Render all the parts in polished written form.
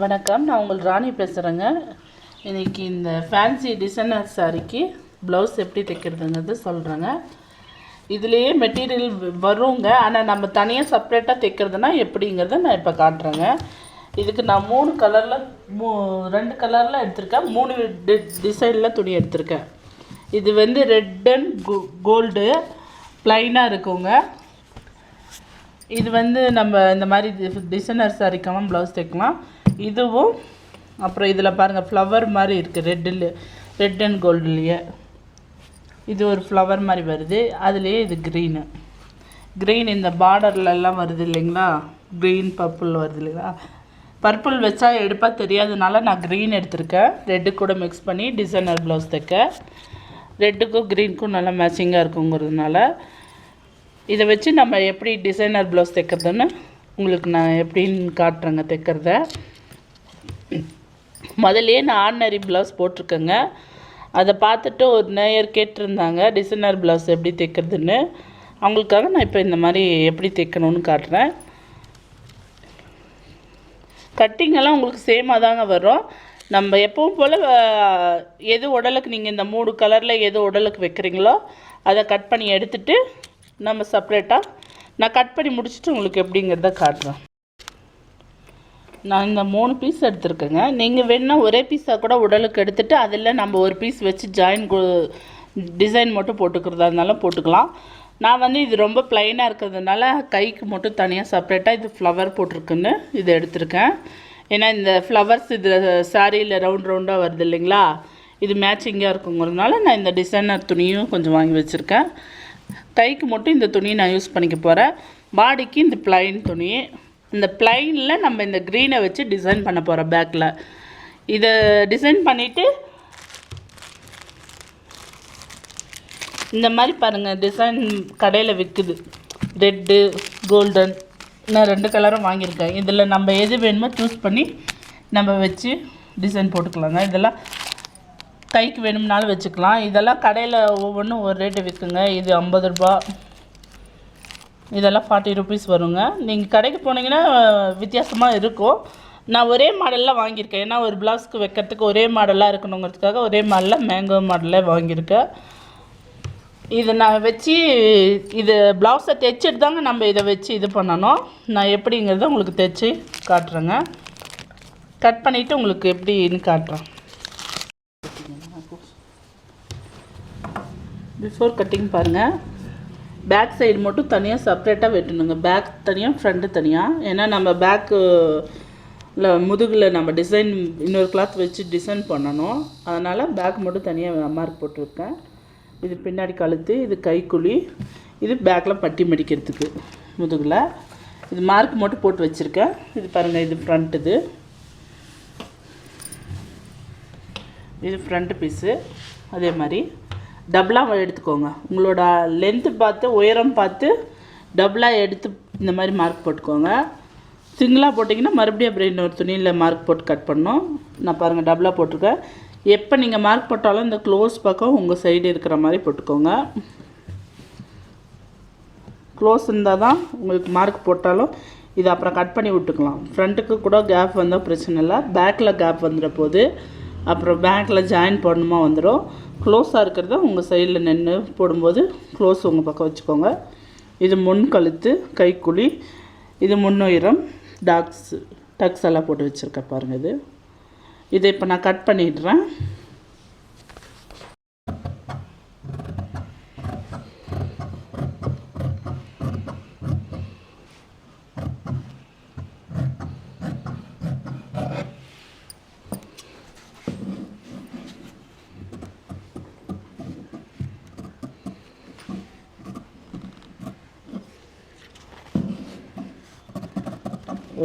வணக்கம், நான் உங்கள் ராணி பேசுகிறேங்க. இன்றைக்கி இந்த ஃபேன்சி டிசைனர் சாரிக்கு ப்ளவுஸ் எப்படி தைக்கிறதுங்கிறது சொல்கிறேங்க. இதுலேயே மெட்டீரியல் வருங்க, ஆனால் நம்ம தனியாக செப்ரேட்டாக தைக்கிறதுனா எப்படிங்கிறத நான் இப்போ காட்டுறேங்க. இதுக்கு நான் 3 கலரில் 2 கலரில் எடுத்திருக்கேன், 3 டிசைனில் துணி எடுத்திருக்கேன். இது வந்து ரெட் அண்ட் கோல்டு ப்ளைனாக இருக்குங்க. இது வந்து நம்ம இந்த மாதிரி டிசைனர் சாரிக்காமல் ப்ளவுஸ் தைக்கலாம். இதுவும் அப்புறம் இதில் பாருங்கள் ஃப்ளவர் மாதிரி இருக்குது, ரெட் அண்ட் கோல்டுலேயே இது ஒரு ஃப்ளவர் மாதிரி வருது. அதுலேயே இது க்ரீன் இந்த பார்டர்லெல்லாம் வருது இல்லைங்களா, க்ரீன் பர்பிள் வருது இல்லைங்களா. பர்பிள் வச்சா எடுப்பாக தெரியாதனால நான் க்ரீன் எடுத்திருக்கேன். ரெட்டு கூட மிக்ஸ் பண்ணி டிசைனர் ப்ளவுஸ் தைக்க, ரெட்டுக்கும் க்ரீனுக்கும் நல்லா மேட்சிங்காக இருக்குங்கிறதுனால இதை வச்சு நம்ம எப்படி டிசைனர் ப்ளவுஸ் தைக்கிறதுன்னு உங்களுக்கு நான் எப்படின்னு காட்டுறேங்க. தைக்கிறத முதல்லையே நான் ஆர்டினரி ப்ளவுஸ் போட்டிருக்கேங்க. அதை பார்த்துட்டு ஒரு நேயர் கேட்டிருந்தாங்க டிசைனர் ப்ளவுஸ் எப்படி தைக்கிறதுன்னு. அவங்களுக்காக நான் இப்போ இந்த மாதிரி எப்படி தைக்கணும்னு காட்டுறேன். கட்டிங்கெல்லாம் உங்களுக்கு சேமாக தாங்க வரும். நம்ம எப்பவும் போல் எது உடலுக்கு நீங்கள் இந்த 3 கலரில் எது உடலுக்கு வைக்கிறீங்களோ அதை கட் பண்ணி எடுத்துகிட்டு நம்ம செப்ரேட்டாக நான் கட் பண்ணி முடிச்சுட்டு உங்களுக்கு எப்படிங்கிறத காட்டுறேன். நான் இந்த 3 பீஸ் எடுத்துருக்கேங்க. நீங்கள் வேணுன்னா ஒரே பீஸாக கூட உடலுக்கு எடுத்துகிட்டு அதில் நம்ம ஒரு பீஸ் வச்சு டிசைன் மட்டும் போட்டுக்கிறதா இருந்தாலும் போட்டுக்கலாம். நான் வந்து இது ரொம்ப ப்ளைனாக இருக்கிறதுனால கைக்கு மட்டும் தனியாக செப்ரேட்டாக இது ஃப்ளவர் போட்டிருக்குன்னு இதை எடுத்திருக்கேன். ஏன்னா இந்த ஃப்ளவர்ஸ் இது சாரியில் ரவுண்டாக வருது இல்லைங்களா, இது மேட்சிங்காக இருக்குங்கிறதுனால நான் இந்த டிசைனர் துணியும் கொஞ்சம் வாங்கி வச்சுருக்கேன். கைக்கு மட்டும் இந்த துணியை நான் யூஸ் பண்ணிக்க போகிறேன். பாடிக்கு இந்த ப்ளைன் துணி, இந்த ப்ளைனில் நம்ம இந்த க்ரீனை வச்சு டிசைன் பண்ண போகிறோம். பேக்கில் இதை டிசைன் பண்ணிவிட்டு இந்த மாதிரி பாருங்கள் டிசைன் கடையில் விற்குது. ரெட்டு கோல்டன் நான் 2 கலரும் வாங்கியிருக்கேன். இதில் நம்ம எது வேணுமோ சூஸ் பண்ணி நம்ம வச்சு டிசைன் போட்டுக்கலாங்க. இதெல்லாம் கைக்கு வேணும்னாலும் வச்சுக்கலாம். இதெல்லாம் கடையில் ஒவ்வொன்றும் ஒரு ரேட்டு விற்குங்க. இது 50 ரூபா, இதெல்லாம் 40 ருபீஸ் வருங்க. நீங்கள் கடைக்கு போனீங்கன்னா வித்தியாசமாக இருக்கும். நான் ஒரே மாடலில் வாங்கியிருக்கேன். ஏன்னா ஒரு ப்ளவுஸ்க்கு வைக்கிறதுக்கு ஒரே மாடலாக இருக்கணுங்கிறதுக்காக ஒரே மாடலில் மேங்கோ மாடலில் வாங்கியிருக்கேன். இதை நான் வச்சு இது ப்ளவுஸை தைச்சிட்டு தாங்க நம்ம இதை வச்சு இது பண்ணணும். நான் எப்படிங்கிறத உங்களுக்கு தைச்சி காட்டுறேங்க. கட் பண்ணிவிட்டு உங்களுக்கு எப்படின்னு காட்டுறேன். பிஃபோர் கட்டிங் பாருங்கள், பேக் சைடு மட்டும் தனியாக செப்ரேட்டாக வெட்டணுங்க. பேக் தனியாக ஃப்ரண்ட்டு தனியாக. ஏன்னா நம்ம பேக்கில் முதுகில் நம்ம டிசைன் இன்னொரு கிளாத் வச்சு டிசைன் பண்ணணும். அதனால் பேக் மட்டும் தனியாக மார்க் போட்டிருக்கேன். இது பின்னாடி கழுத்து, இது கைக்குழி, இது பேக்கில் பட்டி மடிக்கிறதுக்கு முதுகில். இது மார்க் மட்டும் போட்டு வச்சுருக்கேன். இது பாருங்கள், இது ஃப்ரண்ட்டு, இது ஃப்ரண்ட்டு பீஸு. அதே மாதிரி டபுளாக எடுத்துக்கோங்க. உங்களோட லென்த்து பார்த்து உயரம் பார்த்து டபுளாக எடுத்து இந்த மாதிரி மார்க் போட்டுக்கோங்க. சிங்கிளாக போட்டிங்கன்னா மறுபடியும் அப்புறம் இன்னொரு துணியில் மார்க் போட்டு கட் பண்ணணும். நான் பாருங்கள் டபுளாக போட்டிருக்கேன். எப்போ நீங்கள் மார்க் போட்டாலும் இந்த க்ளோஸ் பக்கம் உங்கள் சைடு இருக்கிற மாதிரி போட்டுக்கோங்க. க்ளோஸ் இருந்தால் தான் உங்களுக்கு மார்க் போட்டாலும் இது அப்புறம் கட் பண்ணி விட்டுக்கலாம். ஃப்ரண்ட்டுக்கு கூட கேப் வந்தால் பிரச்சனை இல்லை. பேக்கில் கேப் வந்துட போது அப்புறம் பேக்கில் ஜாயின் பண்ணணுமா வந்துடும். க்ளோஸாக இருக்கிறத உங்கள் சைடில் நின்று போடும்போது க்ளோஸ் உங்கள் பக்கம் வச்சுக்கோங்க. இது முன் கழுத்து, கைக்குழி, இது முன்னுயரம், டக்ஸ் எல்லாம் போட்டு வச்சுருக்கேன் பாருங்கள். இதை இப்போ நான் கட் பண்ணிடுறேன்.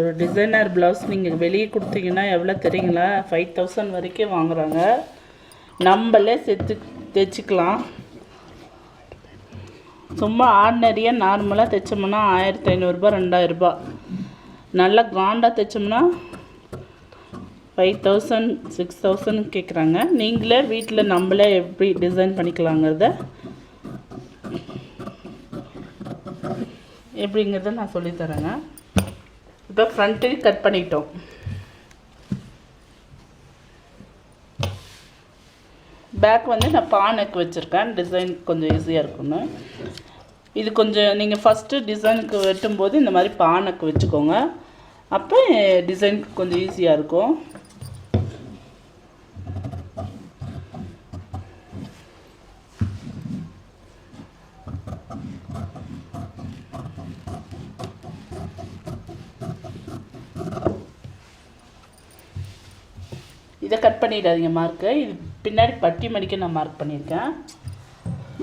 ஒரு டிசைனர் ப்ளவுஸ் நீங்கள் வெளியே கொடுத்தீங்கன்னா எவ்வளோ தெரியுங்களா, 5000 வரைக்கும் வாங்குகிறாங்க. நம்மளே தைச்சிக்கலாம். சும்மா ஆர்டினரியாக நார்மலாக தைச்சோம்னா 1500 ரூபா 2000 ரூபா. நல்லா கிராண்டாக தைச்சோம்னா 5000 6000 கேட்குறாங்க. நீங்களே வீட்டில் நம்மளே எப்படி டிசைன் பண்ணிக்கலாங்கிறத எப்படிங்கிறத நான் சொல்லித்தரேங்க. இப்போ ஃப்ரண்ட்டு கட் பண்ணிட்டோம். பேக் வந்து நான் பானைக்கு வச்சுருக்கேன், டிசைன் கொஞ்சம் ஈஸியாக இருக்குன்னு. இது கொஞ்சம் நீங்கள் ஃபஸ்ட்டு டிசைனுக்கு வெட்டும்போது இந்த மாதிரி பானைக்கு வச்சுக்கோங்க, அப்போ டிசைனுக்கு கொஞ்சம் ஈஸியாக இருக்கும். இதை கட் பண்ணிடாதீங்க மார்க்கு, இது பின்னாடி பட்டி மடிக்க நான் மார்க் பண்ணியிருக்கேன்,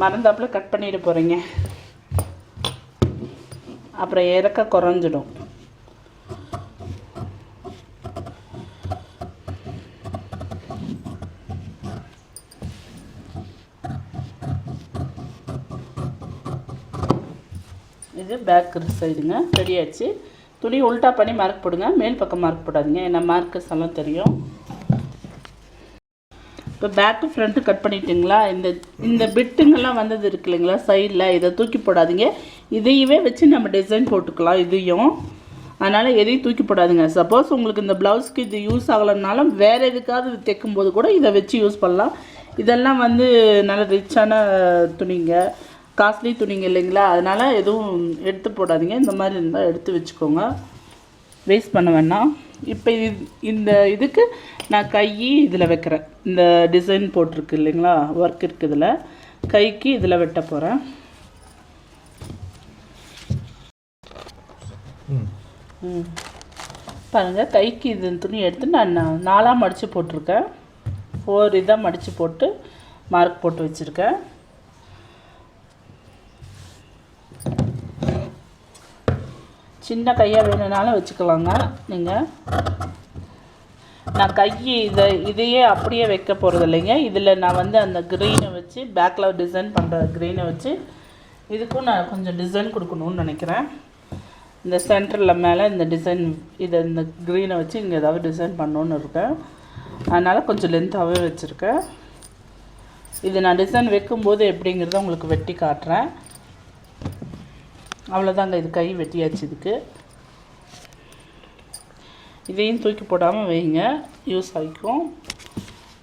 மறந்தாப்புல கட் பண்ணிட போகிறீங்க, அப்புறம் இறக்க குறைஞ்சிடும். இது பேக் சைடுங்க ரெடி ஆச்சு. துணி உல்ட்டா பண்ணி மார்க் போடுங்க, மேல் பக்கம் மார்க் போடாதீங்க, ஏன்னா மார்க்கஸ் எல்லாம் தெரியும். இப்போ பேக்கு ஃப்ரண்ட்டு கட் பண்ணிட்டிங்களா, இந்த பிட்டுங்கெல்லாம் வந்தது இருக்கு இல்லைங்களா சைடில், இதை தூக்கி போடாதீங்க, இதையவே வச்சு நம்ம டிசைன் போட்டுக்கலாம் இதையும். அதனால் எதையும் தூக்கி போடாதுங்க. சப்போஸ் உங்களுக்கு இந்த ப்ளவுஸ்க்கு இது யூஸ் ஆகலைன்னாலும் வேறு எதுக்காவது இது தைக்கும்போது கூட இதை வச்சு யூஸ் பண்ணலாம். இதெல்லாம் வந்து நல்ல ரிச்சான துணிங்க, காஸ்ட்லி துணிங்க இல்லைங்களா, அதனால் எதுவும் எடுத்து போடாதீங்க, இந்த மாதிரி இருந்தால் எடுத்து வச்சுக்கோங்க, வேஸ்ட் பண்ண வேணாம். இப்போ இந்த இதுக்கு நான் கை இதில் வைக்கிறேன், இந்த டிசைன் போட்டிருக்கு இல்லைங்களா, ஒர்க் இருக்குது இதில், கைக்கு இதில் வெட்ட போகிறேன். பாருங்கள், கைக்கு இது துணி எடுத்து நான் 4ஆக மடித்து போட்டிருக்கேன், 4 இதாக மடித்து போட்டு மார்க் போட்டு வச்சுருக்கேன். சின்ன கையாக வேணும்னாலும் வச்சுக்கலாங்க நீங்கள். நான் கை இதையே அப்படியே வைக்க போகிறது இல்லைங்க, இதில் நான் வந்து அந்த க்ரீனை வச்சு பேக்கில் டிசைன் பண்ணுற க்ரீனை வச்சு இதுக்கும் நான் கொஞ்சம் டிசைன் கொடுக்கணுன்னு நினைக்கிறேன். இந்த சென்டரில் மேலே இந்த டிசைன் இந்த க்ரீனை வச்சு இங்கே ஏதாவது டிசைன் பண்ணணுன்னு இருக்கேன், அதனால் கொஞ்சம் லென்த்தாகவே வச்சுருக்கேன். இது நான் டிசைன் வைக்கும்போது எப்படிங்கிறத உங்களுக்கு வெட்டி காட்டுறேன். அவ்வளோதாங்க, இது கை வெட்டியாச்சு. இதுக்கு இதையும் தூக்கி போடாமல் வைங்க, யூஸ் ஆகிக்கும்.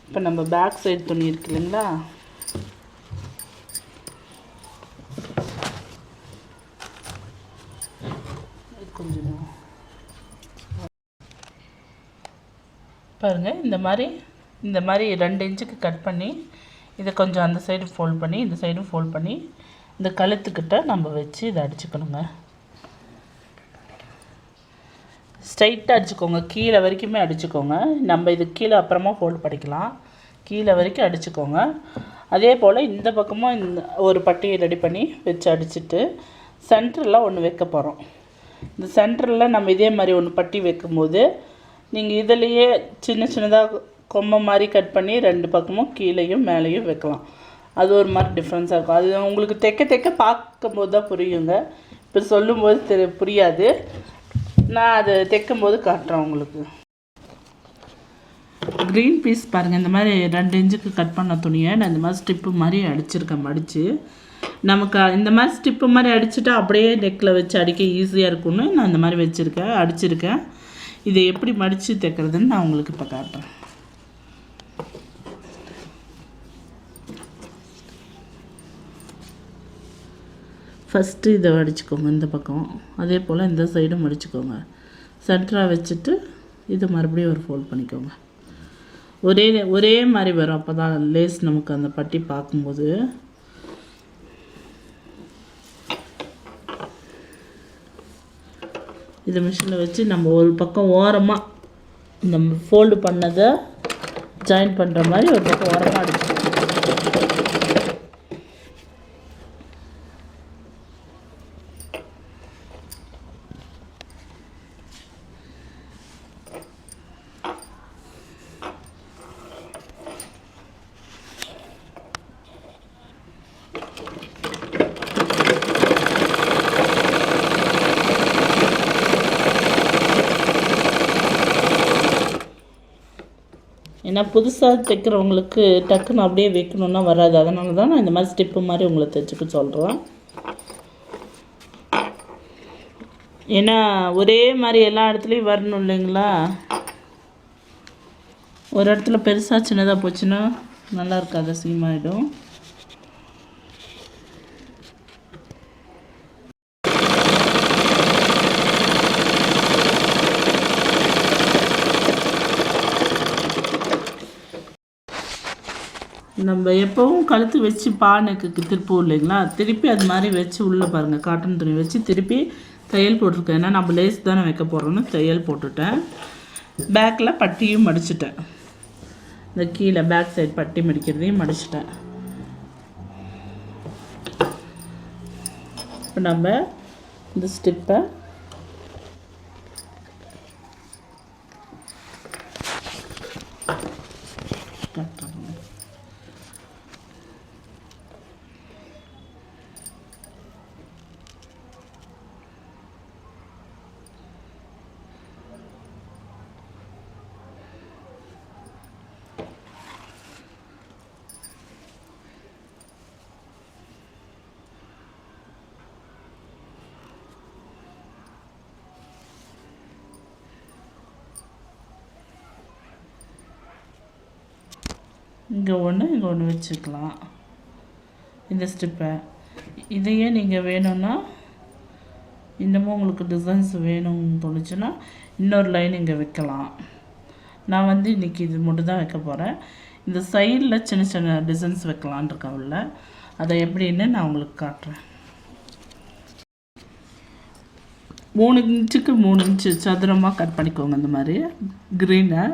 இப்போ நம்ம பேக் சைடு துணி இருக்கு இல்லைங்களா, கொஞ்சம் பாருங்கள், இந்த மாதிரி 2 இன்ச்சுக்கு கட் பண்ணி இதை கொஞ்சம் அந்த சைடு ஃபோல்ட் பண்ணி இந்த சைடும் ஃபோல்ட் பண்ணி இந்த கழுத்துக்கிட்ட நம்ம வச்சு இதை அடிச்சுக்கணுங்க. ஸ்ட்ரைட்டாக அடிச்சுக்கோங்க, கீழே வரைக்குமே அடிச்சுக்கோங்க. நம்ம இது கீழே அப்புறமா ஃபோல்ட் பண்ணிக்கலாம், கீழே வரைக்கும் அடிச்சுக்கோங்க. அதே போல் இந்த பக்கமும் ஒரு பட்டியை ரெடி பண்ணி வச்சு அடிச்சுட்டு சென்டரில் ஒன்று வைக்க போகிறோம். இந்த சென்டரில் நம்ம இதே மாதிரி ஒன்று பட்டி வைக்கும்போது நீங்கள் இதிலையே சின்னதாக கொம்பை மாதிரி கட் பண்ணி 2 பக்கமும் கீழேயும் மேலேயும் வைக்கலாம். அது ஒரு மாதிரி டிஃப்ரென்ஸாக இருக்கும். அது உங்களுக்கு தைக்க பார்க்கும்போது தான் புரியுங்க, இப்போ சொல்லும்போது புரியாது. நான் அது தைக்கும்போது காட்டுறேன் உங்களுக்கு. க்ரீன் பீஸ் பாருங்கள், இந்த மாதிரி 2 இன்ச்சுக்கு கட் பண்ண துணியை நான் இந்த மாதிரி ஸ்டிப்பு மாதிரி அடிச்சிருக்கேன். மடித்து நமக்கு இந்த மாதிரி ஸ்டிப்பு மாதிரி அடிச்சுட்டா அப்படியே நெக்கில் வச்சு அடிக்க ஈஸியாக இருக்கும்னு நான் இந்த மாதிரி அடிச்சிருக்கேன். இதை எப்படி மடித்து தைக்கிறதுன்னு நான் உங்களுக்கு இப்போ காட்டுறேன். ஃபஸ்ட்டு இதை அடிச்சுக்கோங்க இந்த பக்கம், அதே போல் இந்த சைடும் அடிச்சுக்கோங்க, சென்டராக வச்சுட்டு இது மறுபடியும் ஒரு ஃபோல்ட் பண்ணிக்கோங்க. ஒரே மாதிரி வரும், அப்போ தான் லேஸ் நமக்கு அந்த பட்டி பார்க்கும்போது. இதை மிஷினில் வச்சு நம்ம ஒரு பக்கம் ஓரமாக நம்ம ஃபோல்டு பண்ணதை ஜாயின் பண்ணுற மாதிரி ஒரு பக்கம் ஓரமாக அடிச்சுக்கோங்க. ஏன்னா புதுசாக தைக்கிறவங்களுக்கு டக்குன்னு அப்படியே வைக்கணுன்னா வராது, அதனால தான் நான் இந்த மாதிரி ஸ்டிப்பு மாதிரி உங்களை தைச்சிக்க சொல்கிறேன். ஏன்னா ஒரே மாதிரி எல்லா இடத்துலையும் வரணும் இல்லைங்களா, ஒரு இடத்துல பெருசாக சின்னதாக போச்சுன்னா நல்லா இருக்காது, சீமாயிடும். நம்ம எப்போவும் கழுத்து வச்சு பானைக்கு திருப்போம் இல்லைங்களா, திருப்பி அது மாதிரி வச்சு உள்ளே பாருங்கள், காட்டன் துணி வச்சு திருப்பி தையல் போட்டிருக்கேன். ஏன்னா நம்ம லேஸ் தானே வைக்க போகிறோன்னு தையல் போட்டுட்டேன். பேக்கில் பட்டியும் மடிச்சிட்டேன். இந்த கீழே பேக் சைட் பட்டி மடிக்கிறதையும் மடிச்சிட்டேன். இப்போ நம்ம இந்த ஸ்டிப்பை இங்கே ஒன்று வச்சுக்கலாம். இந்த ஸ்டிப்பை இதையே நீங்கள் வேணும்னா, இன்னமும் உங்களுக்கு டிசைன்ஸ் வேணும்னு தோணுச்சுன்னா இன்னொரு லைன் இங்கே வைக்கலாம். நான் வந்து இன்றைக்கி இது மட்டும் தான் வைக்க போகிறேன். இந்த சைடில் சின்ன சின்ன டிசைன்ஸ் வைக்கலான் இருக்கேன் உள்ள. அதை எப்படின்னு நான் உங்களுக்கு காட்டுறேன். 3 இன்ச்சுக்கு 3 இன்ச்சு சதுரமாக கட் பண்ணிக்கோங்க. இந்த மாதிரி க்ரீனை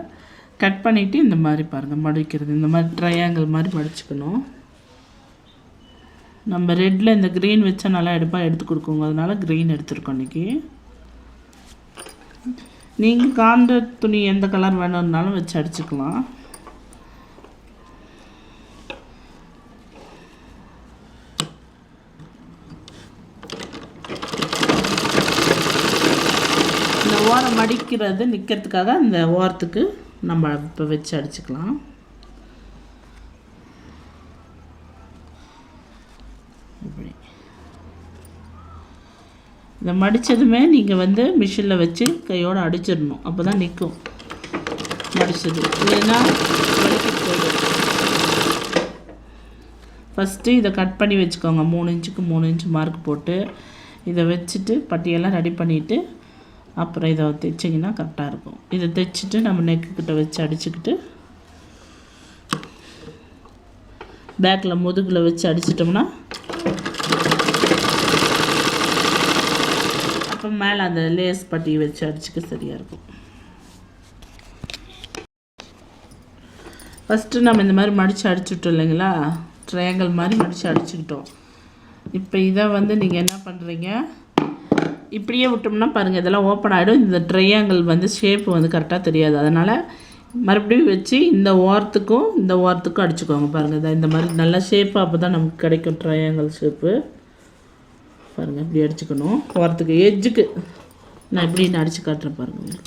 கட் பண்ணிவிட்டு இந்த மாதிரி பாருங்கள் மடிக்கிறது. இந்த மாதிரி ட்ரையாங்கிள் மாதிரி மடிச்சுக்கணும். நம்ம ரெட்டில் இந்த க்ரீன் வச்சா நல்லா எடுத்து கொடுக்குங்க. அதனால க்ரீன் எடுத்துருக்கோம் இன்றைக்கி. நீங்கள் காந்த துணி எந்த கலர் வேணும்னாலும் வச்சு அடிச்சுக்கலாம். இந்த ஓரம் மடிக்கிறது நிற்கிறதுக்காக இந்த ஓரத்துக்கு நம்ம இப்போ வச்சு அடிச்சுக்கலாம். இப்படி இதை மடித்ததுமே நீங்கள் வந்து மிஷினில் வச்சு கையோடு அடிச்சிடணும். அப்போ தான் நிற்கும் மடிச்சது, இல்லைன்னா வலிக்கிட்டு போயிடும். ஃபஸ்ட்டு இதை கட் பண்ணி வச்சுக்கோங்க. 3 இன்ச்சுக்கு 3 இன்ச்சு மார்க் போட்டு இதை வச்சுட்டு பட்டியெல்லாம் ரெடி பண்ணிவிட்டு அப்புறம் இதை தைச்சிங்கன்னா கரெக்டாக இருக்கும். இதை தைச்சிட்டு நம்ம நெக்குக்கிட்ட வச்சு அடிச்சுக்கிட்டு பேக்கில் முதுகில் வச்சு அடிச்சிட்டோம்னா அப்போ மேலே அந்த லேஸ் பட்டி வச்சு அடிச்சுக்க சரியாக இருக்கும். ஃபஸ்ட்டு நம்ம இந்த மாதிரி மடித்து அடிச்சுட்டோம் இல்லைங்களா, ட்ரையாங்கிள் மாதிரி மடித்து அடிச்சுக்கிட்டோம். இப்போ இதை வந்து நீங்கள் என்ன பண்ணுறீங்க, இப்படியே விட்டோம்னா பாருங்கள் இதெல்லாம் ஓப்பன் ஆகிடும். இந்த ட்ரையாங்கிள் வந்து ஷேப்பு வந்து கரெக்டாக தெரியாது. அதனால் மறுபடியும் வச்சு இந்த ஓரத்துக்கும் இந்த ஓரத்துக்கும் அடிச்சுக்கோங்க. பாருங்கள் இதை இந்த மாதிரி நல்லா ஷேப்பாக அப்போ தான் நமக்கு கிடைக்கும் ட்ரையாங்கிள் ஷேப்பு. பாருங்கள் இப்படி அடிச்சுக்கணும். ஓரத்துக்கு எட்ஜுக்கு நான் இப்படின்னு அடித்து காட்டுறேன் பாருங்கள்.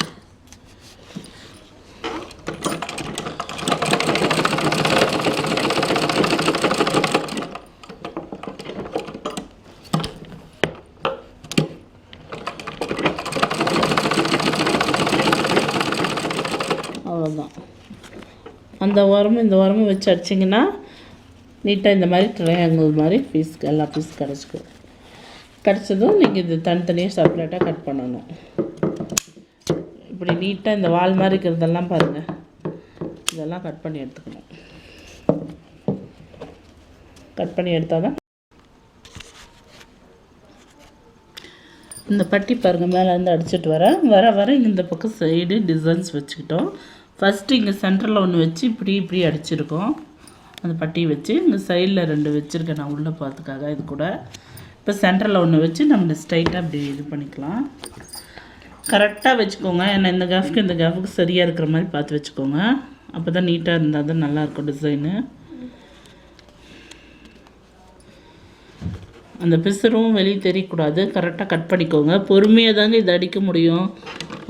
அவ்வளோதான். அந்த ஓரமும் இந்த ஓரமும் வச்சு அடிச்சிங்கன்னா நீட்டாக இந்த மாதிரி ட்ரையாங்கிள் மாதிரி எல்லா பீஸ் கிடச்சிக்கும். கிடச்சதும் நீங்கள் இது தனித்தனியாக செப்பரேட்டாக கட் பண்ணணும். இப்படி நீட்டாக இந்த வால் மாதிரி இருக்கிறதெல்லாம் பாருங்கள், இதெல்லாம் கட் பண்ணி எடுத்துக்கணும். கட் பண்ணி எடுத்தால் தான் இந்த பட்டி பாருங்கள் மேலேருந்து அடிச்சுட்டு வர இந்த பக்கம் சைடு டிசைன்ஸ் வச்சுக்கிட்டோம். ஃபஸ்ட்டு இங்கே சென்டரில் ஒன்று வச்சு இப்படி அடிச்சிருக்கோம். அந்த பட்டியை வச்சு இங்கே சைடில் 2 வச்சுருக்கேன் நான் உள்ளே பார்த்துக்காக. இது கூட இப்போ சென்டரில் ஒன்று வச்சு நம்ம ஸ்ட்ரைட்டாக அப்படி இது பண்ணிக்கலாம். கரெக்டாக வச்சுக்கோங்க. ஏன்னா இந்த கேஃபுக்கு சரியாக இருக்கிற மாதிரி பார்த்து வச்சுக்கோங்க. அப்போ தான் நீட்டாக இருந்தால் தான் நல்லாயிருக்கும் டிசைனு. அந்த பிசுறும் வெளியே தெரியக்கூடாது. கரெக்டாக கட் பண்ணிக்கோங்க. பொறுமையாக தாங்க இதை அடிக்க முடியும்.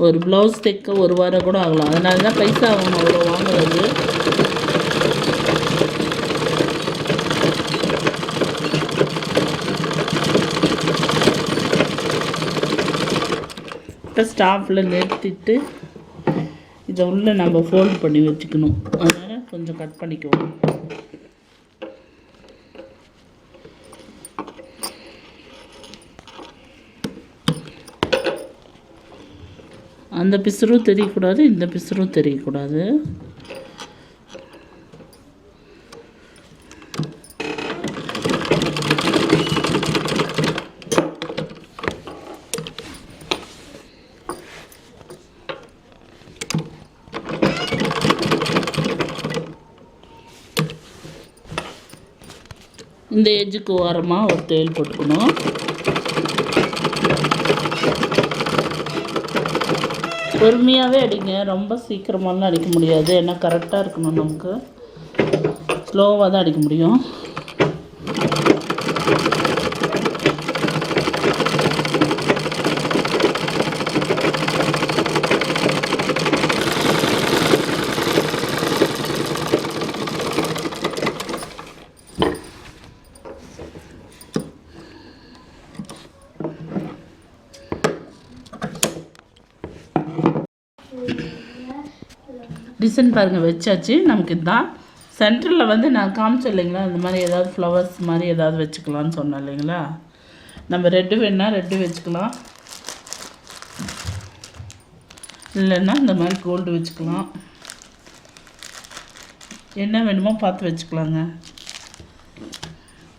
ஒரு ப்ளவுஸ் தைக்க 1 வாரம் கூட ஆகலாம். அதனால தான் பைசா ஆகணும் அவ்வளோ வாங்குறது. இப்போ ஸ்டாப்பில் நிறுத்திட்டு இதை உள்ளே நம்ம ஃபோல்ட் பண்ணி வச்சுக்கணும். அதனால் கொஞ்சம் கட் பண்ணிக்குவோம். அந்த பிசுறும் தெரியக்கூடாது, இந்த பிசுறும் தெரியக்கூடாது. இந்த எஜ்ஜுக்கு ஓரமாக ஒரு தேல் போட்டுக்கணும். பொறுமையாகவே அடிங்க, ரொம்ப சீக்கிரமாலாம் அடிக்க முடியாது. ஏன்னா கரெக்டாக இருக்கணும், நமக்கு ஸ்லோவாக தான் அடிக்க முடியும். டிசைன் பாருங்கள் வச்சாச்சு. நமக்கு இதுதான் சென்டரில் வந்து நான் காமிச்சேன் இல்லைங்களா, இந்த மாதிரி ஏதாவது ஃப்ளவர்ஸ் மாதிரி ஏதாவது வச்சுக்கலான்னு சொன்னேன் இல்லைங்களா. நம்ம ரெட்டு வேணுன்னா ரெட்டு வச்சுக்கலாம், இல்லைன்னா இந்த மாதிரி கோல்டு வச்சுக்கலாம். என்ன வேணுமோ பார்த்து வச்சுக்கலாங்க.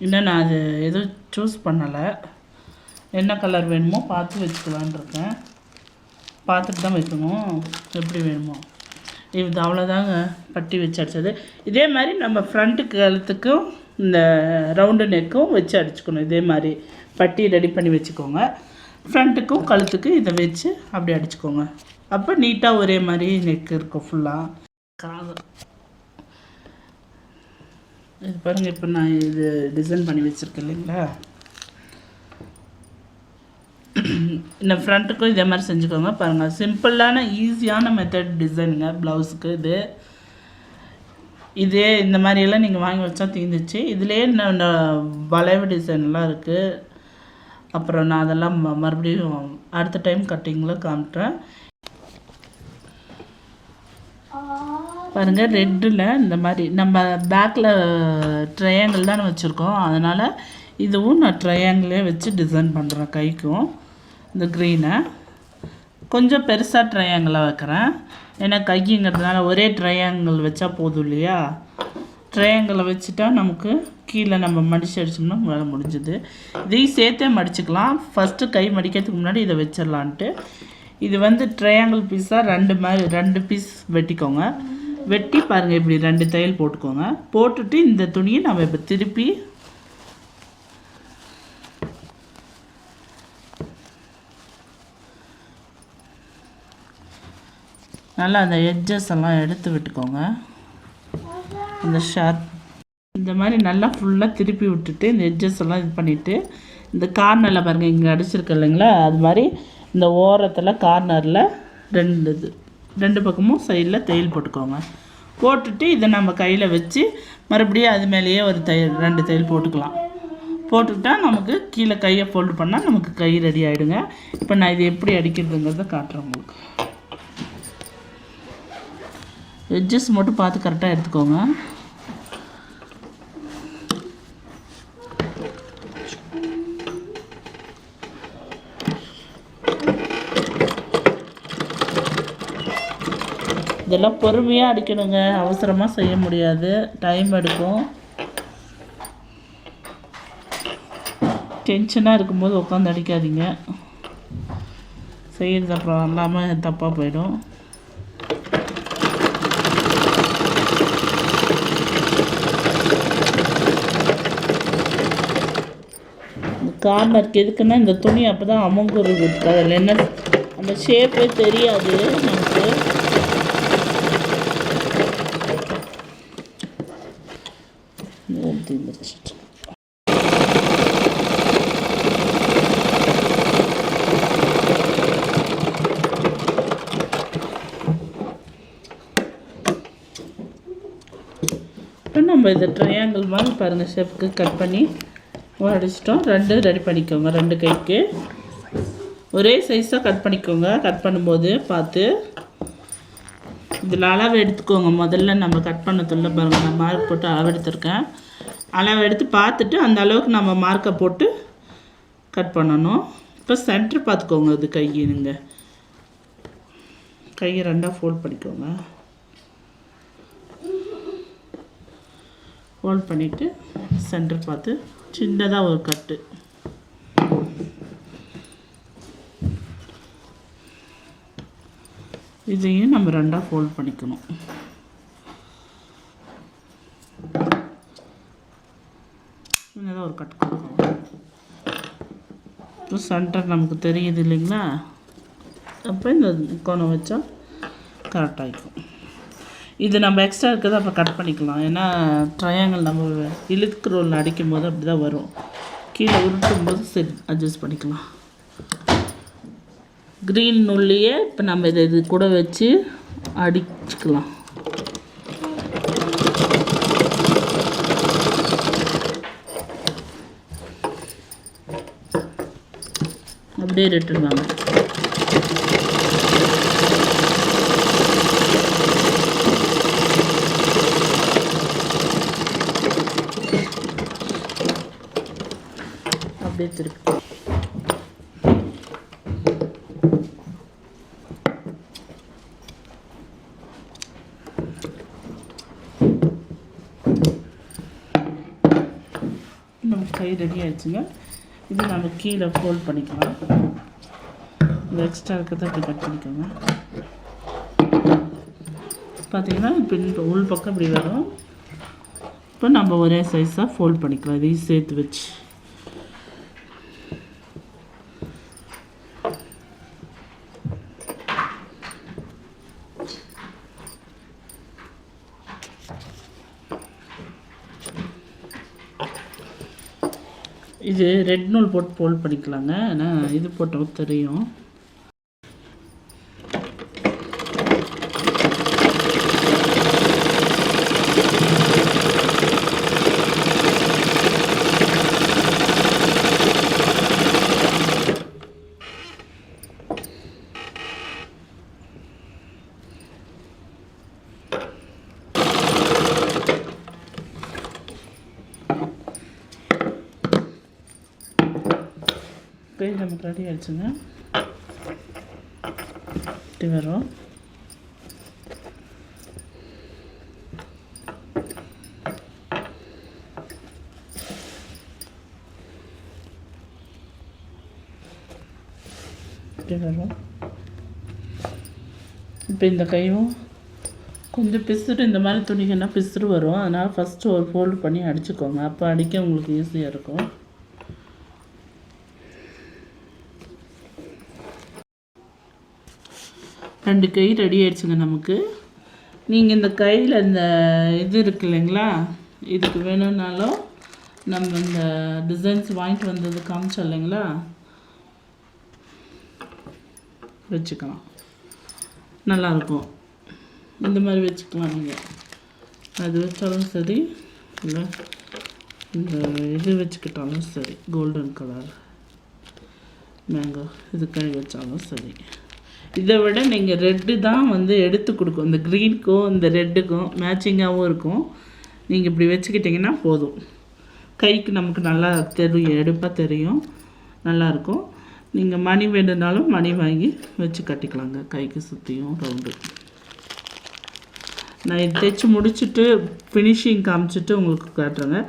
இன்னும் நான் அது எதுவும் சூஸ் பண்ணலை. என்ன கலர் வேணுமோ பார்த்து வச்சுக்கலான் இருக்கேன். பார்த்துட்டு தான் வைக்கணும் எப்படி வேணுமோ. இது அவ்வளோதாங்க பட்டி வச்சு அடித்தது. இதே மாதிரி நம்ம ஃப்ரண்ட்டு கழுத்துக்கும் இந்த ரவுண்டு நெக்கும் வச்சு அடிச்சுக்கணும். இதே மாதிரி பட்டி ரெடி பண்ணி வச்சுக்கோங்க. ஃப்ரண்ட்டுக்கும் கழுத்துக்கு இதை வச்சு அப்படி அடிச்சுக்கோங்க. அப்போ நீட்டாக ஒரே மாதிரி நெக் இருக்கும் ஃபுல்லாக. காது இது பாருங்கள், இப்போ நான் இது டிசைன் பண்ணி வச்சுருக்கேன் இல்லைங்களா. இந்த ஃப்ரண்ட்டுக்கும் இதே மாதிரி செஞ்சுக்கோங்க. பாருங்கள், சிம்பிளான ஈஸியான மெத்தட் டிசைனுங்க ப்ளவுஸுக்கு இது. இதே இந்த மாதிரியெல்லாம் நீங்கள் வாங்கி வச்சா தீர்ந்துச்சு. இதுலேயே இந்த வளைவு டிசைன்லாம் இருக்குது. அப்புறம் நான் அதெல்லாம் மறுபடியும் அடுத்த டைம் கட்டிங்கில் காமிட்டேன். பாருங்கள், ரெட்டில் இந்த மாதிரி நம்ம பேக்கில் ட்ரையாங்கிள் தான் வச்சுருக்கோம். அதனால் இதுவும் நான் ட்ரையாங்கிளே வச்சு டிசைன் பண்ணுறேன். கைக்கும் இந்த க்ரீனை கொஞ்சம் பெருசாக ட்ரையாங்கிளாக வைக்கிறேன். ஏன்னா கைங்கிறதுனால ஒரே ட்ரையாங்கிள் வச்சா போதும் இல்லையா. ட்ரையாங்கிளை வச்சுட்டா நமக்கு கீழே நம்ம மடித்து அடிச்சோம்னா வேலை முடிஞ்சுது. இதையும் சேர்த்தே மடிச்சுக்கலாம். ஃபஸ்ட்டு கை மடிக்கிறதுக்கு முன்னாடி இதை வச்சிடலான்ட்டு. இது வந்து ட்ரையாங்கிள் பீஸாக ரெண்டு பீஸ் வெட்டிக்கோங்க. வெட்டி பாருங்கள், இப்படி 2 தையல் போட்டுக்கோங்க. போட்டுட்டு இந்த துணியை நம்ம இப்போ திருப்பி நல்லா அந்த எட்ஜஸ் எல்லாம் எடுத்து விட்டுக்கோங்க. இந்த ஷார்ப் இந்த மாதிரி நல்லா ஃபுல்லாக திருப்பி விட்டுட்டு இந்த எட்ஜஸ் எல்லாம் இது பண்ணிவிட்டு இந்த கார்னரில் பாருங்கள், இங்கே அடிச்சிருக்கு இல்லைங்களா, அது மாதிரி இந்த ஓரத்தில் கார்னரில் ரெண்டு பக்கமும் சைடில் தையல் போட்டுக்கோங்க. போட்டுட்டு இதை நம்ம கையில் வச்சு மறுபடியும் அது மேலேயே ஒரு 2 தையல் போட்டுக்கலாம். போட்டுக்கிட்டால் நமக்கு கீழே கையை ஃபோல்டு பண்ணால் நமக்கு கை ரெடி ஆகிடுங்க. இப்போ நான் இது எப்படி அடிக்கிறதுங்கிறத காட்டுறேன் உங்களுக்கு. எட்ஜஸ் மட்டும் பார்த்து கரெக்டாக எடுத்துக்கோங்க. இதெல்லாம் பொறுமையாக அடிக்கணுங்க, அவசரமாக செய்ய முடியாது, டைம் எடுக்கும். டென்ஷனாக இருக்கும்போது உட்காந்து அடிக்காதீங்க, செய்கிறது அப்புறம் இல்லாமல் தப்பாக போயிடும். கார்னருக்கு எதுக்குன்னா இந்த துணி அப்போ தான் அமுங்குறது இருக்குது. அதில் என்ன அந்த ஷேப்பே தெரியாது நமக்கு. இப்போ நம்ம இதை ட்ரையாங்கிள் மாதிரி பாருங்கள் ஷேப்புக்கு கட் பண்ணி அடிச்சிட்டோம். 2 ரெடி பண்ணிக்கோங்க. 2 கைக்கு ஒரே சைஸாக கட் பண்ணிக்கோங்க. கட் பண்ணும்போது பார்த்து இதில் அளவு எடுத்துக்கோங்க. முதல்ல நம்ம கட் பண்ணதுள்ள பாருங்கள், நான் மார்க் போட்டு அளவு எடுத்துருக்கேன். அளவு எடுத்து பார்த்துட்டு அந்த அளவுக்கு நம்ம மார்க்கை போட்டு கட் பண்ணணும். இப்போ சென்டர் பார்த்துக்கோங்க, இது கையினுங்க. கையை ரெண்டாக ஃபோல்ட் பண்ணிக்கோங்க. ஃபோல்ட் பண்ணிவிட்டு சென்டர் பார்த்து சின்னதாக ஒரு கட்டு. இதையும் நம்ம ரெண்டாக ஃபோல்ட் பண்ணிக்கணும். சின்னதாக ஒரு கட்டு கொடுக்கணும். இப்போ சென்டர் நமக்கு தெரியுது இல்லைங்களா? அப்போ இந்த கோணம் வச்சா கரெக்டாகிக்கும். இது நம்ம எக்ஸ்ட்ரா இருக்கிறத அப்போ கட் பண்ணிக்கலாம். ஏன்னா ட்ரையாங்கிள் நம்ம இழுக்கு ரோல் அடிக்கும் போது அப்படி தான் வரும். கீழே உருட்டும் போது சரி அட்ஜஸ்ட் பண்ணிக்கலாம். க்ரீன் நூல்லையே இப்போ நம்ம இது கூட வச்சு அடிச்சுக்கலாம். அப்படியே ரிட்டர்ன் வாங்க. அப்படியே திருப்பி நம்ம கை ரெடி ஆகிடுச்சுங்க. இது நம்ம கீழே ஃபோல்ட் பண்ணிக்கலாம். இந்த எக்ஸ்ட்ரா இருக்கிறத அப்படி கட் பண்ணிக்கோங்க. பார்த்தீங்கன்னா இப்போ உள் பக்கம் இப்படி வரும். இப்போ நம்ம ஒரே சைஸாக ஃபோல்ட் பண்ணிக்கலாம். இதையும் சேர்த்து வச்சு இது ரெட் நூல் போட்டு ஃபோல்ட் பண்ணிக்கலாங்க. ஏன்னா இது போட்டோம் தெரியும். பேஜ் நமக்கு ரெடி ஆகிடுச்சுங்க. இப்படி வரும். இப்படி வரும். இப்போ இந்த கையும் கொஞ்சம் பிசுறு, இந்த மாதிரி துணிங்கன்னா பிசுறு வரும். அதனால் ஃபஸ்ட்டு ஒரு ஃபோல்டு பண்ணி அடிச்சுக்கோங்க. அப்போ அடிக்க உங்களுக்கு ஈஸியாக இருக்கும். ரெண்டு கை ரெடி ஆகிடுச்சுங்க நமக்கு. நீங்கள் இந்த கையில் இந்த இது இருக்குது இல்லைங்களா, இதுக்கு வேணும்னாலும் நம்ம இந்த டிசைன்ஸ் வாங்கிட்டு வந்தது காமிச்சோம் இல்லைங்களா, வச்சுக்கலாம். நல்லாயிருக்கும். இந்த மாதிரி வச்சுக்கலாம். நீங்கள் அது வச்சாலும் சரி, இல்லை இந்த இது வச்சுக்கிட்டாலும் சரி, கோல்டன் கலர் மேங்கோ இது கை வச்சாலும் சரி. இதை விட நீங்கள் ரெட்டு தான் வந்து எடுத்து கொடுக்கும். இந்த க்ரீனுக்கும் இந்த ரெட்டுக்கும் மேட்சிங்காகவும் இருக்கும். நீங்கள் இப்படி வச்சுக்கிட்டிங்கன்னா போதும். கைக்கு நமக்கு நல்லா தெரியும், எடுப்பாக தெரியும், நல்லாயிருக்கும். நீங்கள் மணி வேணுனாலும் மணி வாங்கி வச்சு கட்டிக்கலாங்க கைக்கு சுற்றியும் ரவுண்டு. நான் தைச்சி முடிச்சுட்டு ஃபினிஷிங் காமிச்சிட்டு உங்களுக்கு காட்டுறேங்க.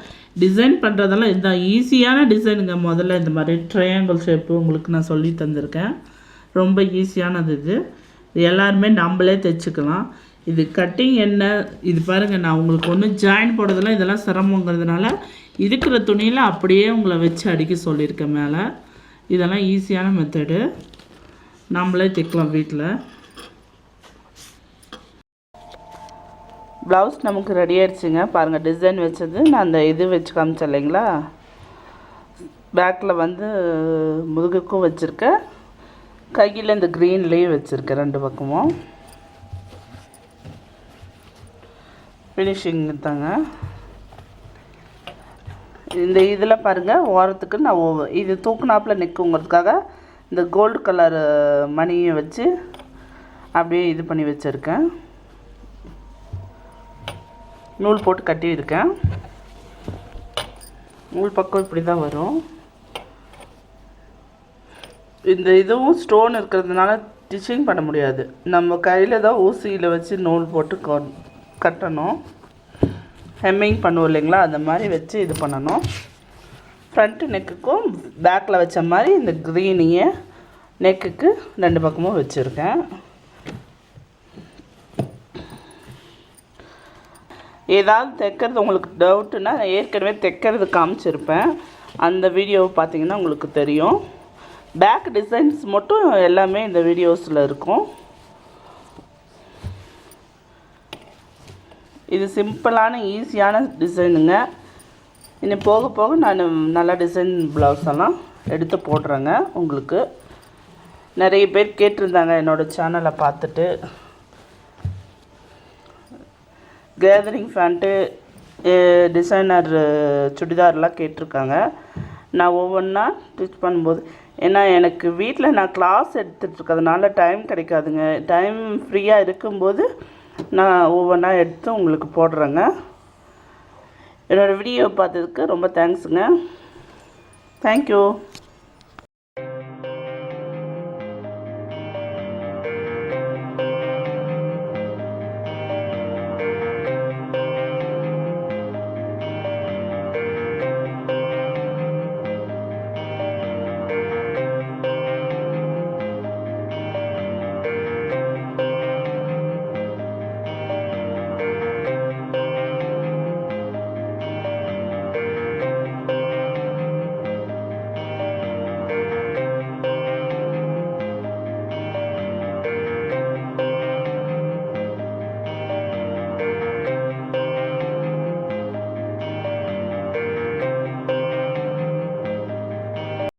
டிசைன் பண்ணுறதெல்லாம் இதுதான் ஈஸியான டிசைனுங்க. முதல்ல இந்த மாதிரி ட்ரையாங்கிள் ஷேப்பு உங்களுக்கு நான் சொல்லி தந்திருக்கேன். ரொம்ப ஈஸியானது இது. எல்லாருமே நம்மளே தைச்சிக்கலாம். இது கட்டிங் என்ன, இது பாருங்கள், நான் உங்களுக்கு ஒன்றும் ஜாயின் போடுறதெல்லாம் இதெல்லாம் சிரமங்கிறதுனால இருக்கிற துணியில் அப்படியே உங்களை வச்சு அடிக்க சொல்லியிருக்கேன் மேலே. இதெல்லாம் ஈஸியான மெத்தடு, நம்மளே தைக்கலாம் வீட்டில். ப்ளவுஸ் நமக்கு ரெடி ஆகிடுச்சுங்க. பாருங்கள் டிசைன் வச்சது நான் அந்த இது வச்சு காமிச்சேன் இல்லைங்களா, பேக்கில் வந்து முதுகுக்கும் வச்சுருக்கேன், கையில் இந்த க்ரீன்லேயும் வச்சுருக்கேன். ரெண்டு பக்கமும் ஃபினிஷிங் தாங்க. இந்த இதில் பாருங்கள் ஓரத்துக்கு நான் இது தூக்குனாப்பில் நிற்குங்கிறதுக்காக இந்த கோல்டு கலர் மணியை வச்சு அப்படியே இது பண்ணி வச்சுருக்கேன். நூல் போட்டு கட்டியிருக்கேன். நூல் பக்கம் இப்படி தான் வரும். இந்த இதுவும் ஸ்டோன் இருக்கிறதுனால ஸ்டிச்சிங் பண்ண முடியாது. நம்ம கையில் தான் ஊசியில் வச்சு நூல் போட்டு கட்டணும். ஹெம்மிங் பண்ணுவோம் இல்லைங்களா, அந்த மாதிரி வச்சு இது பண்ணணும். ஃப்ரண்ட்டு நெக்குக்கும் பேக்கில் வச்ச மாதிரி இந்த க்ரீனியை நெக்குக்கு 2 பக்கமும் வச்சுருக்கேன். ஏதாவது தைக்கிறது உங்களுக்கு டவுட்டுன்னா ஏற்கனவே தைக்கிறது காமிச்சிருப்பேன். அந்த வீடியோவை பார்த்தீங்கன்னா உங்களுக்கு தெரியும். பேக் டிசைன்ஸ் மட்டும் எல்லாமே இந்த வீடியோஸில் இருக்கும். இது சிம்பிளான ஈஸியான டிசைனுங்க. இன்னும் போக போக நான் நல்ல டிசைன் ப்ளவுஸ் எல்லாம் எடுத்து போடுறேங்க. உங்களுக்கு நிறைய பேர் கேட்டிருந்தாங்க என்னோடய சேனலை பார்த்துட்டு. கேதரிங் ஃபேண்ட்டு, டிசைனர் சுடிதார்லாம் கேட்டிருக்காங்க. நான் ஒவ்வொன்றா ஸ்டிச் பண்ணும்போது, ஏன்னா எனக்கு வீட்டில் நான் கிளாஸ் எடுத்துகிட்ருக்கிறதுனால டைம் கிடைக்காதுங்க. டைம் ஃப்ரீயாக இருக்கும்போது நான் ஒவ்வொன்றா எடுத்து உங்களுக்கு போடுறேங்க. என்னோடய வீடியோ பார்த்ததுக்கு ரொம்ப தேங்க்ஸுங்க. தேங்க்யூ.